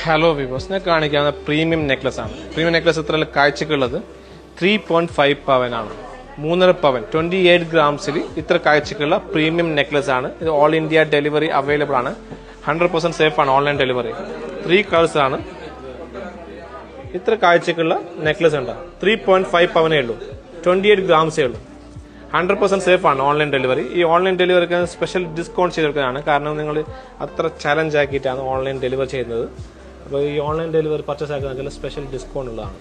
Hello വിവോസ്, ഞാൻ കാണിക്കാവുന്ന premium necklace ആണ്. Premium necklace ഇത്ര കാഴ്ചക്കുള്ളത് 3.5 പവൻ ആണ്. 3.5 പവൻ 28 ഗ്രാംസിൽ ഇത്ര കാഴ്ചക്കുള്ള പ്രീമിയം നെക്ലസ് ആണ്. ഇത് ഓൾ ഇന്ത്യ ഡെലിവറി അവൈലബിൾ ആണ്. 100% സേഫ് ആണ്. ഓൺലൈൻ ഡെലിവറി 3 കളേഴ്സ് ആണ്. ഇത്ര കാഴ്ചക്കുള്ള നെക്ലസ് ഉണ്ട്. 3.5 പവനേ ഉള്ളൂ, 28 ഗ്രാംസേ ഉള്ളൂ. 100% സേഫ് ആണ് ഓൺലൈൻ ഡെലിവറി. ഈ ഓൺലൈൻ ഡെലിവറിക്ക് സ്പെഷ്യൽ ഡിസ്കൗണ്ട് ചെയ്തെടുക്കുന്നതാണ്. കാരണം നിങ്ങൾ അത്ര ചലഞ്ച് ആക്കിയിട്ടാണ് ഓൺലൈൻ ഡെലിവറി ചെയ്യുന്നത്. അപ്പോൾ ഈ ഓൺലൈൻ ഡെലിവറി പർച്ചേസ് ആക്കുന്നതിൽ സ്പെഷ്യൽ ഡിസ്കൗണ്ട് ഉള്ളതാണ്.